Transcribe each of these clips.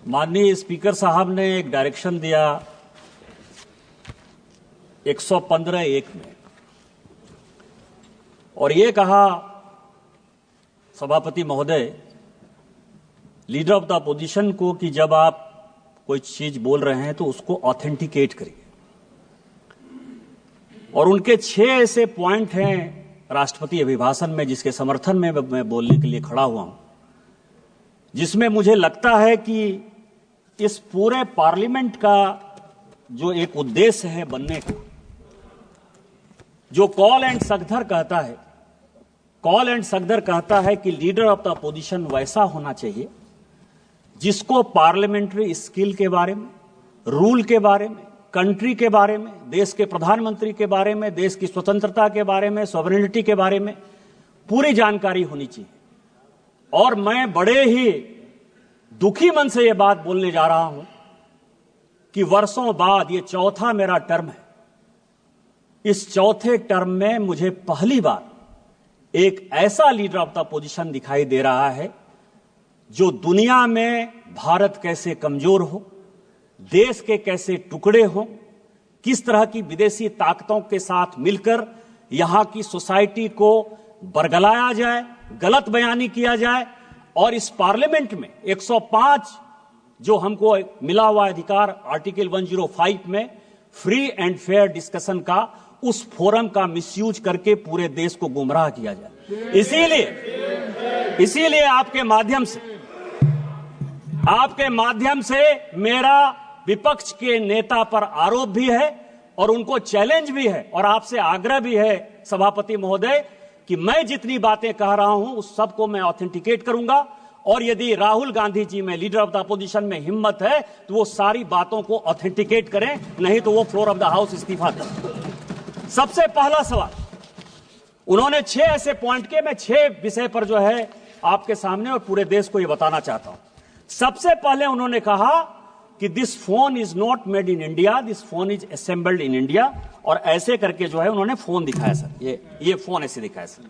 माननीय स्पीकर साहब ने एक डायरेक्शन दिया 115(1) में और ये कहा सभापति महोदय लीडर ऑफ द अपोजिशन को कि जब आप कोई चीज बोल रहे हैं तो उसको ऑथेंटिकेट करिए। और उनके 6 ऐसे पॉइंट हैं राष्ट्रपति अभिभाषण में जिसके समर्थन में मैं बोलने के लिए खड़ा हुआ हूं, जिसमें मुझे लगता है कि इस पूरे पार्लियामेंट का जो एक उद्देश्य है बनने का, जो कॉल एंड सगदर कहता है कि लीडर ऑफ द अपोजिशन वैसा होना चाहिए जिसको पार्लियामेंट्री स्किल के बारे में, रूल के बारे में, कंट्री के बारे में, देश के प्रधानमंत्री के बारे में, देश की स्वतंत्रता के बारे में, सॉवरेनिटी के बारे में पूरी जानकारी होनी चाहिए। और मैं बड़े ही दुखी मन से यह बात बोलने जा रहा हूं कि वर्षों बाद ये चौथा मेरा टर्म है। इस चौथे टर्म में मुझे पहली बार एक ऐसा लीडर ऑफ द अपोजिशन दिखाई दे रहा है जो दुनिया में भारत कैसे कमजोर हो, देश के कैसे टुकड़े हो, किस तरह की विदेशी ताकतों के साथ मिलकर यहां की सोसाइटी को बरगलाया जाए, गलत बयानी किया जाए। और इस पार्लियामेंट में 105 जो हमको मिला हुआ अधिकार आर्टिकल 105 में फ्री एंड फेयर डिस्कशन का, उस फोरम का मिसयूज करके पूरे देश को गुमराह किया जाए। इसीलिए आपके माध्यम से मेरा विपक्ष के नेता पर आरोप भी है और उनको चैलेंज भी है और आपसे आग्रह भी है सभापति महोदय कि मैं जितनी बातें कह रहा हूं उस सबको मैं ऑथेंटिकेट करूंगा। और यदि राहुल गांधी जी में, लीडर ऑफ द अपोजिशन में हिम्मत है तो वो सारी बातों को ऑथेंटिकेट करें, नहीं तो वो फ्लोर ऑफ द हाउस इस्तीफा दें। सबसे पहला सवाल उन्होंने 6 ऐसे पॉइंट के, मैं 6 विषय पर जो है आपके सामने और पूरे देश को ये बताना चाहता हूं। सबसे पहले उन्होंने कहा कि this phone is not made in India, this phone is assembled in India. और ऐसे करके जो है उन्होंने फोन दिखाया सर, ये फोन ऐसे दिखाया सर।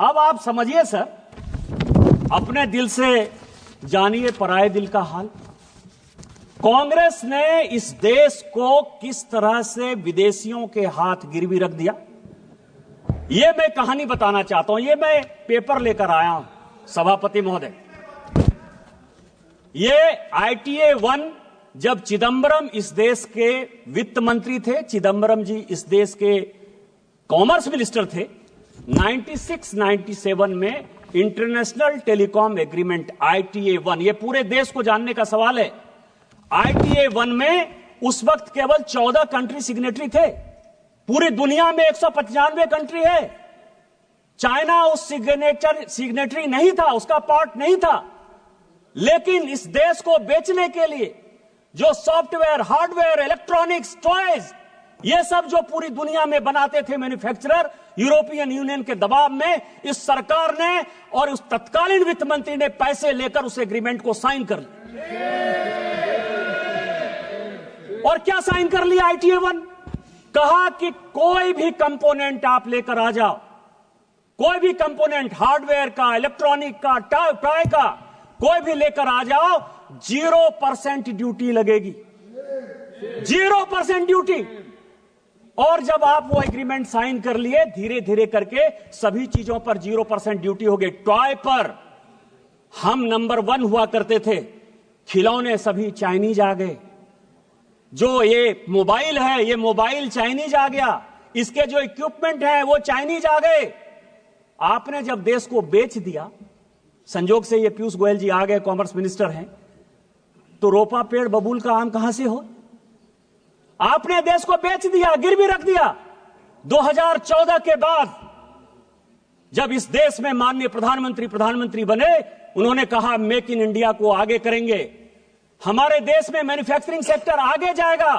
अब आप समझिए सर, अपने दिल से जानिए पराये दिल का हाल। कांग्रेस ने इस देश को किस तरह से विदेशियों के हाथ गिरवी रख दिया, ये मैं कहानी बताना चाहता हूं। ये मैं पेपर लेकर आया हूं सभापति महोदय। ये ITA 1 जब चिदंबरम इस देश के वित्त मंत्री थे, चिदंबरम जी इस देश के कॉमर्स मिनिस्टर थे, 96-97 में इंटरनेशनल टेलीकॉम एग्रीमेंट ITA 1, ये पूरे देश को जानने का सवाल है। ITA 1 में उस वक्त केवल 14 कंट्री सिग्नेटरी थे। पूरी दुनिया में 195 कंट्री है। चाइना उस सिग्नेटरी नहीं था, उसका पार्ट नहीं था। लेकिन इस देश को बेचने के लिए जो सॉफ्टवेयर, हार्डवेयर, इलेक्ट्रॉनिक्स, टॉयज, ये सब जो पूरी दुनिया में बनाते थे मैन्युफैक्चरर, यूरोपियन यूनियन के दबाव में इस सरकार ने और उस तत्कालीन वित्त मंत्री ने पैसे लेकर उस एग्रीमेंट को साइन कर लिया। और क्या साइन कर लिया ITA 1? कहा कि कोई भी कंपोनेंट आप लेकर आ जाओ, कोई भी कंपोनेंट हार्डवेयर का, इलेक्ट्रॉनिक का, टॉय का, कोई भी लेकर आ जाओ, 0% ड्यूटी लगेगी, 0% ड्यूटी। और जब आप वो एग्रीमेंट साइन कर लिए, धीरे धीरे करके सभी चीजों पर 0% ड्यूटी हो गई। टॉय पर हम नंबर 1 हुआ करते थे, खिलौने सभी चाइनीज आ गए। जो ये मोबाइल है, ये मोबाइल चाइनीज आ गया, इसके जो इक्विपमेंट है वो चाइनीज आ गए। आपने जब देश को बेच दिया, संजोग से ये पीयूष गोयल जी आ गए, कॉमर्स मिनिस्टर हैं, तो रोपा पेड़ बबूल का आम कहां से हो? आपने देश को बेच दिया, गिरवी रख दिया। 2014 के बाद जब इस देश में माननीय प्रधानमंत्री बने, उन्होंने कहा मेक इन इंडिया को आगे करेंगे, हमारे देश में मैन्युफैक्चरिंग सेक्टर आगे जाएगा।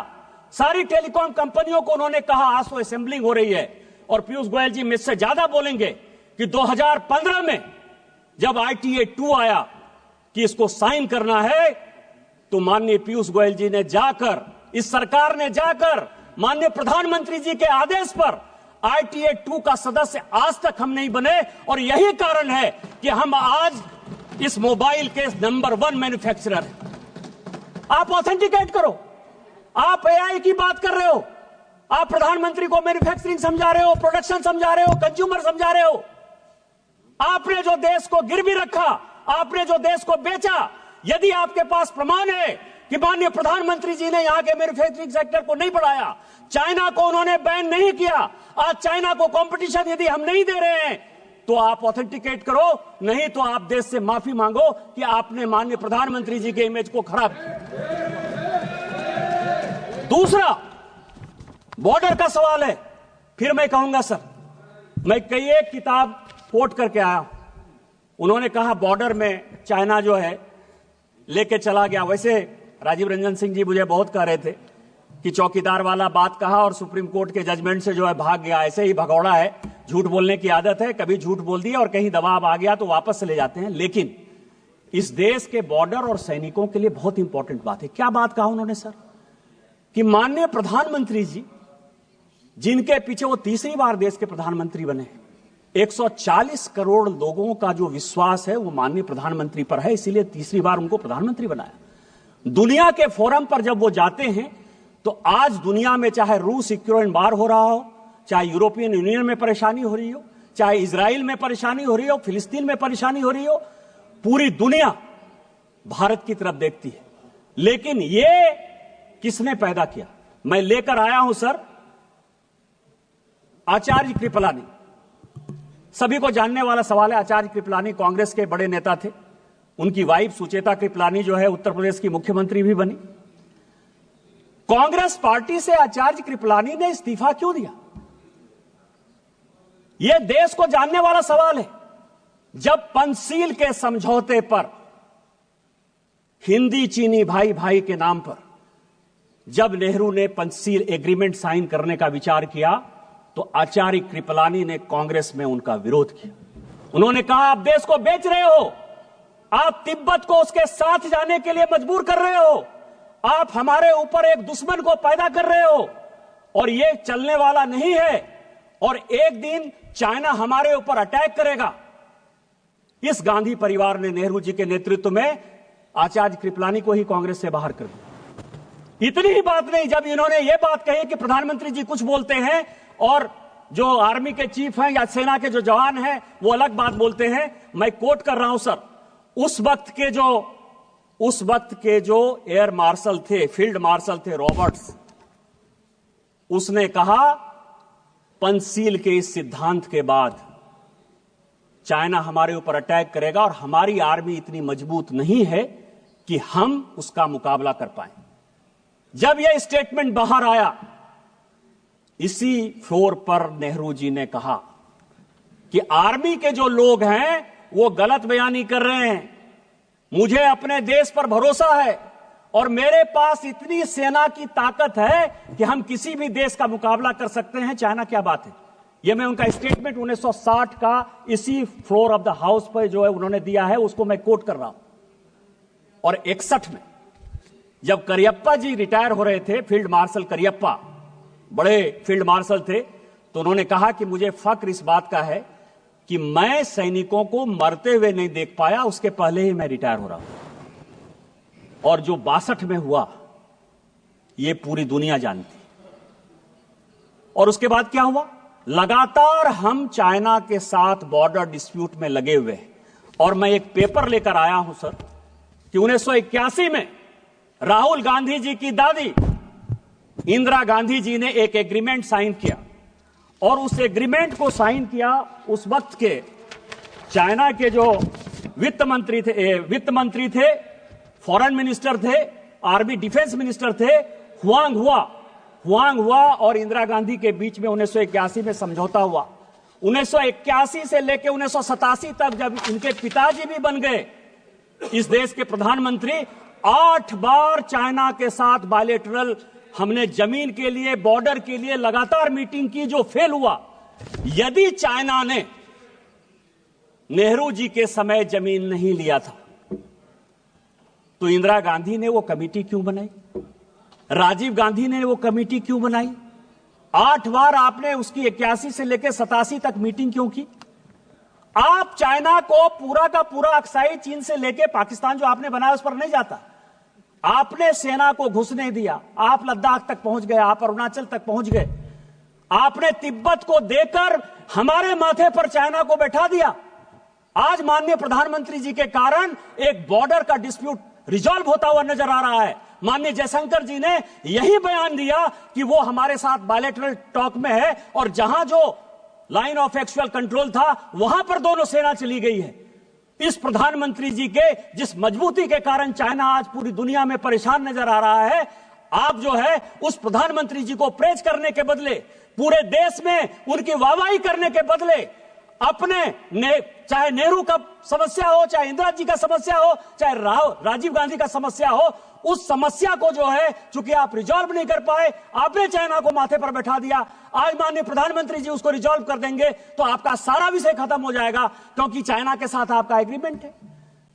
सारी टेलीकॉम कंपनियों को उन्होंने कहा आज तो असेंबलिंग हो रही है। और पीयूष गोयल जी मुझसे ज्यादा बोलेंगे कि 2015 में जब ITA 2 आया कि इसको साइन करना है, तो माननीय पीयूष गोयल जी ने जाकर, इस सरकार ने जाकर माननीय प्रधानमंत्री जी के आदेश पर ITA 2 का सदस्य आज तक हम नहीं बने। और यही कारण है कि हम आज इस मोबाइल के नंबर 1 मैन्युफैक्चरर है। आप ऑथेंटिकेट करो। आप एआई की बात कर रहे हो, आप प्रधानमंत्री को मैन्युफैक्चरिंग समझा रहे हो, प्रोडक्शन समझा रहे हो, कंज्यूमर समझा रहे हो। आपने जो देश को गिरवी रखा, आपने जो देश को बेचा, यदि आपके पास प्रमाण है कि माननीय प्रधानमंत्री जी ने यहां के मैन्युफैक्चरिंग सेक्टर को नहीं बढ़ाया, चाइना को उन्होंने बैन नहीं किया, आज चाइना को कंपटीशन यदि हम नहीं दे रहे हैं, तो आप ऑथेंटिकेट करो, नहीं तो आप देश से माफी मांगो कि आपने माननीय प्रधानमंत्री जी के इमेज को खराब किया। दूसरा बॉर्डर का सवाल है। फिर मैं कहूंगा सर, मैं कई एक किताब कोट करके आया, उन्होंने कहा बॉर्डर में चाइना जो है लेके चला गया। वैसे राजीव रंजन सिंह जी मुझे बहुत कह रहे थे कि चौकीदार वाला बात कहा और सुप्रीम कोर्ट के जजमेंट से जो है भाग गया। ऐसे ही भगौड़ा है, झूठ बोलने की आदत है, कभी झूठ बोल दिया और कहीं दबाव आ गया तो वापस चले जाते हैं। लेकिन इस देश के बॉर्डर और सैनिकों के लिए बहुत इंपॉर्टेंट बात है। क्या बात कहा उन्होंने सर, कि माननीय प्रधानमंत्री जी, जिनके पीछे वो तीसरी बार देश के प्रधानमंत्री बने, 140 करोड़ लोगों का जो विश्वास है वो माननीय प्रधानमंत्री पर है, इसीलिए तीसरी बार उनको प्रधानमंत्री बनाया। दुनिया के फोरम पर जब वो जाते हैं तो आज दुनिया में चाहे रूस यूक्रेन वार हो रहा हो, चाहे यूरोपियन यूनियन में परेशानी हो रही हो, चाहे इजराइल में परेशानी हो रही हो, फिलिस्तीन में परेशानी हो रही हो, पूरी दुनिया भारत की तरफ देखती है। लेकिन ये किसने पैदा किया? मैं लेकर आया हूं सर आचार्य कृपलानी। सभी को जानने वाला सवाल है, आचार्य कृपलानी कांग्रेस के बड़े नेता थे। उनकी वाइफ सुचेता कृपलानी जो है उत्तर प्रदेश की मुख्यमंत्री भी बनी। कांग्रेस पार्टी से आचार्य कृपलानी ने इस्तीफा क्यों दिया? यह देश को जानने वाला सवाल है। जब पंचशील के समझौते पर, हिंदी चीनी भाई भाई के नाम पर, जब नेहरू ने पंचशील एग्रीमेंट साइन करने का विचार किया तो आचार्य कृपलानी ने कांग्रेस में उनका विरोध किया। उन्होंने कहा आप देश को बेच रहे हो, आप तिब्बत को उसके साथ जाने के लिए मजबूर कर रहे हो, आप हमारे ऊपर एक दुश्मन को पैदा कर रहे हो और यह चलने वाला नहीं है और एक दिन चाइना हमारे ऊपर अटैक करेगा। इस गांधी परिवार ने नेहरू जी के नेतृत्व में आचार्य कृपलानी को ही कांग्रेस से बाहर कर दिया। इतनी ही बात नहीं, जब इन्होंने यह बात कही कि प्रधानमंत्री जी कुछ बोलते हैं और जो आर्मी के चीफ हैं या सेना के जो जवान हैं वो अलग बात बोलते हैं, मैं कोट कर रहा हूं सर, उस वक्त के जो एयर मार्शल थे, फील्ड मार्शल थे रॉबर्ट्स, उसने कहा पंचशील के इस सिद्धांत के बाद चाइना हमारे ऊपर अटैक करेगा और हमारी आर्मी इतनी मजबूत नहीं है कि हम उसका मुकाबला कर पाए। जब यह स्टेटमेंट बाहर आया, इसी फ्लोर पर नेहरू जी ने कहा कि आर्मी के जो लोग हैं वो गलत बयानी कर रहे हैं, मुझे अपने देश पर भरोसा है और मेरे पास इतनी सेना की ताकत है कि हम किसी भी देश का मुकाबला कर सकते हैं, चाइना क्या बात है। यह मैं उनका स्टेटमेंट 1960 का इसी फ्लोर ऑफ द हाउस पर जो है उन्होंने दिया है, उसको मैं कोट कर रहा हूं। और 61 में जब करियप्पा जी रिटायर हो रहे थे, फील्ड मार्शल करियप्पा बड़े फील्ड मार्शल थे, तो उन्होंने कहा कि मुझे फक्र इस बात का है कि मैं सैनिकों को मरते हुए नहीं देख पाया, उसके पहले ही मैं रिटायर हो रहा हूं। और जो 62 में हुआ यह पूरी दुनिया जानती। और उसके बाद क्या हुआ? लगातार हम चाइना के साथ बॉर्डर डिस्प्यूट में लगे हुए हैं। और मैं एक पेपर लेकर आया हूं सर कि 1981 में राहुल गांधी जी की दादी इंदिरा गांधी जी ने एक एग्रीमेंट साइन किया और उस एग्रीमेंट को साइन किया उस वक्त के चाइना के जो वित्त मंत्री थे, फॉरेन मिनिस्टर थे, आर्मी डिफेंस मिनिस्टर थे, हुआंग हुआ और इंदिरा गांधी के बीच में 1981 में समझौता हुआ। 1981 से लेकर 1987 तक जब इनके पिताजी भी बन गए इस देश के प्रधानमंत्री, 8 बार चाइना के साथ बायलैटरल हमने जमीन के लिए, बॉर्डर के लिए लगातार मीटिंग की, जो फेल हुआ। यदि चाइना ने नेहरू जी के समय जमीन नहीं लिया था तो इंदिरा गांधी ने वो कमेटी क्यों बनाई? राजीव गांधी ने वो कमेटी क्यों बनाई? 8 बार आपने उसकी 81 से लेकर 87 तक मीटिंग क्यों की? आप चाइना को पूरा का पूरा अक्साई चीन से लेके पाकिस्तान जो आपने बनाया उस पर नहीं जाता। आपने सेना को घुसने दिया, आप लद्दाख तक पहुंच गए, आप अरुणाचल तक पहुंच गए, आपने तिब्बत को देकर हमारे माथे पर चाइना को बैठा दिया। आज माननीय प्रधानमंत्री जी के कारण एक बॉर्डर का डिस्प्यूट रिजॉल्व होता हुआ नजर आ रहा है। माननीय जयशंकर जी ने यही बयान दिया कि वो हमारे साथ बायलैटरल टॉक में है और जहां जो लाइन ऑफ एक्चुअल कंट्रोल था वहां पर दोनों सेना चली गई है। इस प्रधानमंत्री जी के जिस मजबूती के कारण चाइना आज पूरी दुनिया में परेशान नजर आ रहा है, आप जो है उस प्रधानमंत्री जी को प्रेज करने के बदले, पूरे देश में उनकी वाहवाही करने के बदले अपने चाहे नेहरू का समस्या हो, चाहे इंदिरा जी का समस्या हो, चाहे राजीव गांधी का समस्या हो, उस समस्या को जो है चूंकि आप रिजॉल्व नहीं कर पाए, आपने चाइना को माथे पर बैठा दिया। आज माननीय प्रधानमंत्री जी उसको रिजॉल्व कर देंगे तो आपका सारा विषय खत्म हो जाएगा, क्योंकि चाइना के साथ आपका एग्रीमेंट है।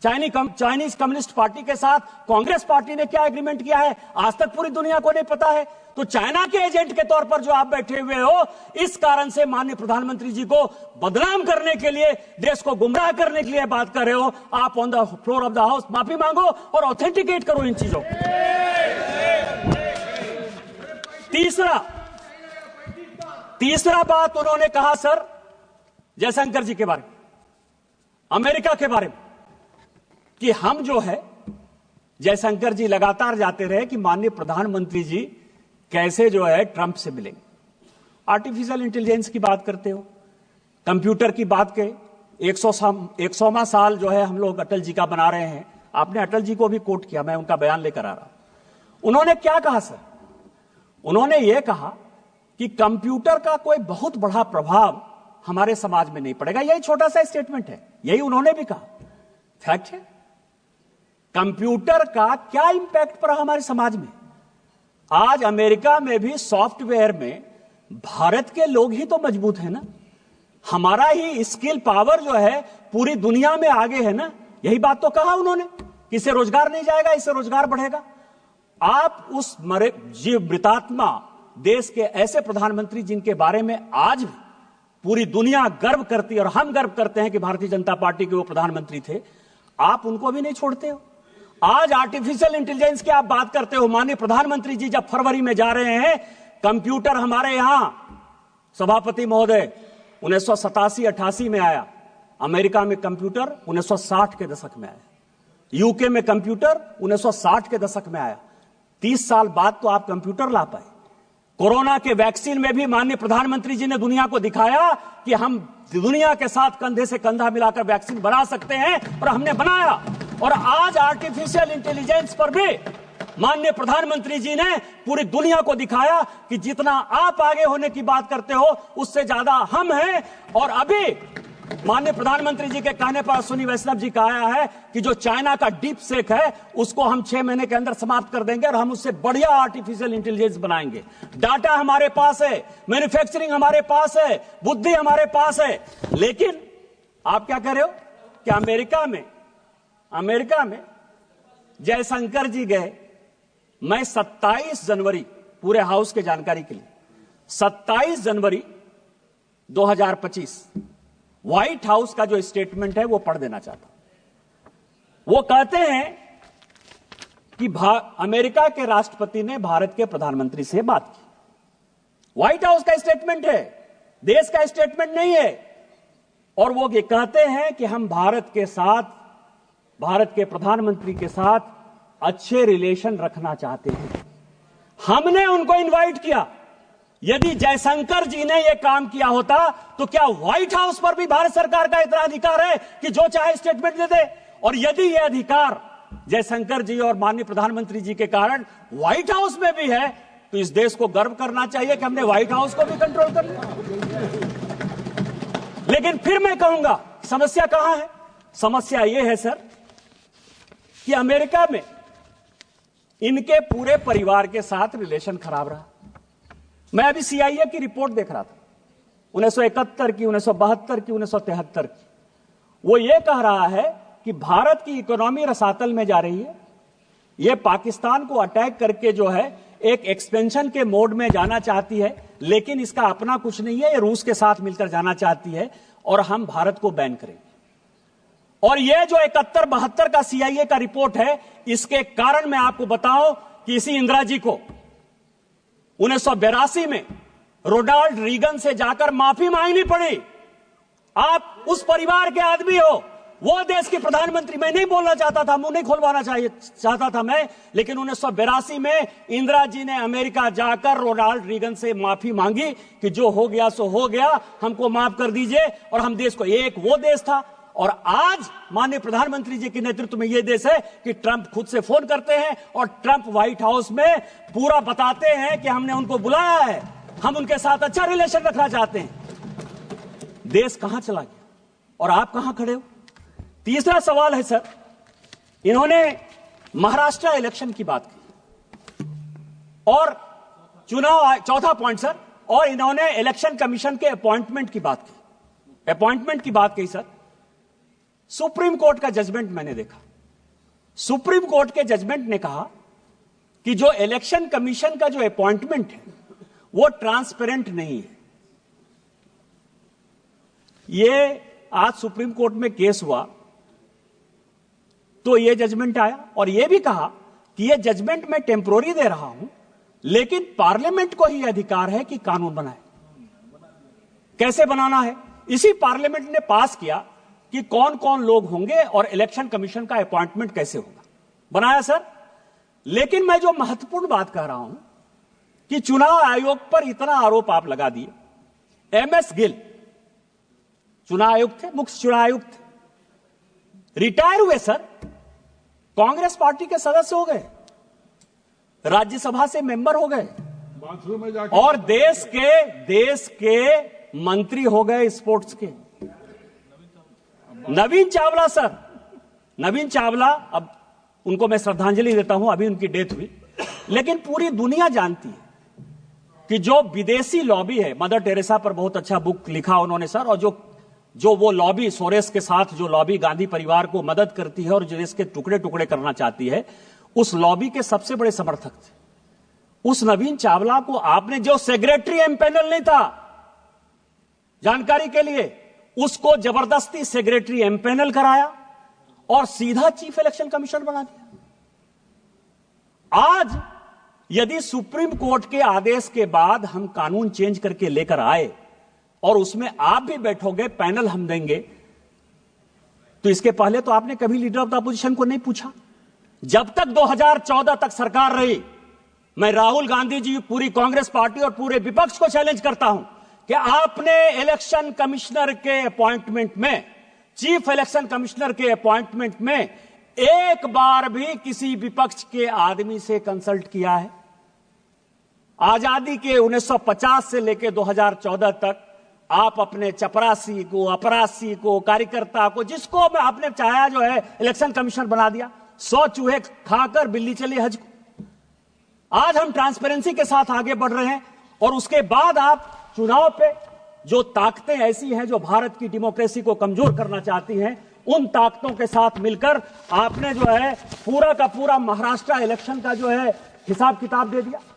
चाइनीज कम्युनिस्ट पार्टी के साथ कांग्रेस पार्टी ने क्या एग्रीमेंट किया है आज तक पूरी दुनिया को नहीं पता है। तो चाइना के एजेंट के तौर पर जो आप बैठे हुए हो, इस कारण से माननीय प्रधानमंत्री जी को बदनाम करने के लिए, देश को गुमराह करने के लिए बात कर रहे हो। आप on the floor of the house माफी मांगो और ऑथेंटिकेट करो इन चीजों को। तीसरा बात उन्होंने कहा सर जयशंकर जी के बारे में, अमेरिका के बारे में, कि हम जो है, जयशंकर जी लगातार जाते रहे कि माननीय प्रधानमंत्री जी कैसे जो है ट्रंप से मिलेंगे। आर्टिफिशियल इंटेलिजेंस की बात करते हो, कंप्यूटर की बात के 100वां साल जो है हम लोग अटल जी का बना रहे हैं। आपने अटल जी को भी कोट किया, मैं उनका बयान लेकर आ रहा हूं। उन्होंने क्या कहा सर? उन्होंने यह कहा कि कंप्यूटर का कोई बहुत बड़ा प्रभाव हमारे समाज में नहीं पड़ेगा। यही छोटा सा स्टेटमेंट है, यही उन्होंने भी कहा। फैक्ट है, कंप्यूटर का क्या इंपैक्ट पड़ा हमारे समाज में। आज अमेरिका में भी सॉफ्टवेयर में भारत के लोग ही तो मजबूत है ना, हमारा ही स्किल पावर जो है पूरी दुनिया में आगे है ना। यही बात तो कहा उन्होंने कि इससे रोजगार नहीं जाएगा, इससे रोजगार बढ़ेगा। आप उस जीवमृतात्मा देश के ऐसे प्रधानमंत्री जिनके बारे में आज भी पूरी दुनिया गर्व करती है और हम गर्व करते हैं कि भारतीय जनता पार्टी के वो प्रधानमंत्री थे, आप उनको भी नहीं छोड़ते हो। आज आर्टिफिशियल इंटेलिजेंस की आप बात करते हो। माननीय प्रधानमंत्री जी जब फरवरी में जा रहे हैं, कंप्यूटर हमारे यहां सभापति महोदय 1987-88 में आया, अमेरिका में कंप्यूटर 1960 के दशक में आया, यूके में कंप्यूटर 1960 के दशक में आया। 30 साल बाद तो आप कंप्यूटर ला पाए। कोरोना के वैक्सीन में भी माननीय प्रधानमंत्री जी ने दुनिया को दिखाया कि हम दुनिया के साथ कंधे से कंधा मिलाकर वैक्सीन बना सकते हैं, और हमने बनाया। और आज आर्टिफिशियल इंटेलिजेंस पर भी माननीय प्रधानमंत्री जी ने पूरी दुनिया को दिखाया कि जितना आप आगे होने की बात करते हो उससे ज्यादा हम हैं। और अभी माननीय प्रधानमंत्री जी के कहने पर अश्विनी वैष्णव जी का आया है कि जो चाइना का डीप सेक है उसको हम 6 महीने के अंदर समाप्त कर देंगे और हम उससे बढ़िया आर्टिफिशियल इंटेलिजेंस बनाएंगे। डाटा हमारे पास है, मैन्युफैक्चरिंग हमारे पास है, बुद्धि हमारे पास है। लेकिन आप क्या कर रहे हो कि अमेरिका में जयशंकर जी गए। मैं 27 जनवरी, पूरे हाउस के जानकारी के लिए, 27 जनवरी 2025 व्हाइट हाउस का जो स्टेटमेंट है वो पढ़ देना चाहता हूं। वो कहते हैं कि अमेरिका के राष्ट्रपति ने भारत के प्रधानमंत्री से बात की। व्हाइट हाउस का स्टेटमेंट है, देश का स्टेटमेंट नहीं है। और वो ये कहते हैं कि हम भारत के प्रधानमंत्री के साथ अच्छे रिलेशन रखना चाहते हैं। हमने उनको इनवाइट किया। यदि जयशंकर जी ने यह काम किया होता तो क्या व्हाइट हाउस पर भी भारत सरकार का इतना अधिकार है कि जो चाहे स्टेटमेंट दे दे? और यदि यह अधिकार जयशंकर जी और माननीय प्रधानमंत्री जी के कारण व्हाइट हाउस में भी है, तो इस देश को गर्व करना चाहिए कि हमने व्हाइट हाउस को भी कंट्रोल कर लिया। लेकिन फिर मैं कहूंगा समस्या कहां है? समस्या यह है सर कि अमेरिका में इनके पूरे परिवार के साथ रिलेशन खराब रहा। मैं अभी CIA की रिपोर्ट देख रहा था, 1971 की, 1972 की, 1973 की। वो ये कह रहा है कि भारत की इकोनॉमी रसातल में जा रही है। ये पाकिस्तान को अटैक करके जो है एक एक्सपेंशन के मोड में जाना चाहती है, लेकिन इसका अपना कुछ नहीं है। ये रूस के साथ मिलकर जाना चाहती है। और हम भारत को बैन करेंगे। और यह जो 71-72 का CIA का रिपोर्ट है, इसके कारण मैं आपको बताऊं कि इसी इंदिरा जी को 1982 में रोनाल्ड रीगन से जाकर माफी मांगनी पड़ी। आप उस परिवार के आदमी हो, वो देश के प्रधानमंत्री। मैं नहीं बोलना चाहता था, मुंह नहीं खुलवाना चाहता था मैं, लेकिन 1982 में इंदिरा जी ने अमेरिका जाकर रोनाल्ड रीगन से माफी मांगी कि जो हो गया सो हो गया, हमको माफ कर दीजिए। और हम देश को, एक वो देश था और आज माननीय प्रधानमंत्री जी के नेतृत्व में यह देश है कि ट्रंप खुद से फोन करते हैं और ट्रंप व्हाइट हाउस में पूरा बताते हैं कि हमने उनको बुलाया है, हम उनके साथ अच्छा रिलेशन रखना चाहते हैं। देश कहां चला गया और आप कहां खड़े हो? तीसरा सवाल है सर, इन्होंने महाराष्ट्र इलेक्शन की बात की और चुनाव, चौथा पॉइंट सर, और इन्होंने इलेक्शन कमीशन के अपॉइंटमेंट की बात की, अपॉइंटमेंट की बात की सर। सुप्रीम कोर्ट का जजमेंट मैंने देखा। सुप्रीम कोर्ट के जजमेंट ने कहा कि जो इलेक्शन कमीशन का जो अपॉइंटमेंट है वो ट्रांसपेरेंट नहीं है। ये आज सुप्रीम कोर्ट में केस हुआ तो ये जजमेंट आया और ये भी कहा कि ये जजमेंट मैं टेम्पोररी दे रहा हूं, लेकिन पार्लियामेंट को ही अधिकार है कि कानून बनाए। कैसे बनाना है, इसी पार्लियामेंट ने पास किया कि कौन कौन लोग होंगे और इलेक्शन कमीशन का अपॉइंटमेंट कैसे होगा, बनाया सर। लेकिन मैं जो महत्वपूर्ण बात कह रहा हूं कि चुनाव आयोग पर इतना आरोप आप लगा दिए। MS गिल चुनाव आयुक्त थे, मुख्य चुनाव आयुक्त थे, रिटायर हुए सर, कांग्रेस पार्टी के सदस्य हो गए, राज्यसभा से मेंबर हो गए और देश के मंत्री हो गए स्पोर्ट्स के। नवीन चावला सर, नवीन चावला, अब उनको मैं श्रद्धांजलि देता हूं, अभी उनकी डेथ हुई, लेकिन पूरी दुनिया जानती है कि जो विदेशी लॉबी है, मदर टेरेसा पर बहुत अच्छा बुक लिखा उन्होंने सर, और जो वो लॉबी सोरेस के साथ जो लॉबी गांधी परिवार को मदद करती है और जो देश के टुकड़े टुकड़े करना चाहती है, उस लॉबी के सबसे बड़े समर्थक थे। उस नवीन चावला को आपने, जो सेक्रेटरी एमपैनल नहीं था, जानकारी के लिए, उसको जबरदस्ती सेक्रेटरी एमपैनल कराया और सीधा चीफ इलेक्शन कमिश्नर बना दिया। आज यदि सुप्रीम कोर्ट के आदेश के बाद हम कानून चेंज करके लेकर आए और उसमें आप भी बैठोगे, पैनल हम देंगे, तो इसके पहले तो आपने कभी लीडर ऑफ द अपोजिशन को नहीं पूछा। जब तक 2014 तक सरकार रही, मैं राहुल गांधी जी, पूरी कांग्रेस पार्टी और पूरे विपक्ष को चैलेंज करता हूं कि आपने इलेक्शन कमिश्नर के अपॉइंटमेंट में, चीफ इलेक्शन कमिश्नर के अपॉइंटमेंट में एक बार भी किसी विपक्ष के आदमी से कंसल्ट किया है? आजादी के 1950 से लेकर 2014 तक आप अपने चपरासी को, अपरासी को, कार्यकर्ता को, जिसको आपने चाहा जो है इलेक्शन कमिश्नर बना दिया। 100 चूहे खाकर बिल्ली चली हज को। आज हम ट्रांसपेरेंसी के साथ आगे बढ़ रहे हैं और उसके बाद आप चुनाव पे जो ताकतें ऐसी हैं जो भारत की डेमोक्रेसी को कमजोर करना चाहती हैं, उन ताकतों के साथ मिलकर आपने जो है पूरा का पूरा महाराष्ट्र इलेक्शन का जो है हिसाब किताब दे दिया।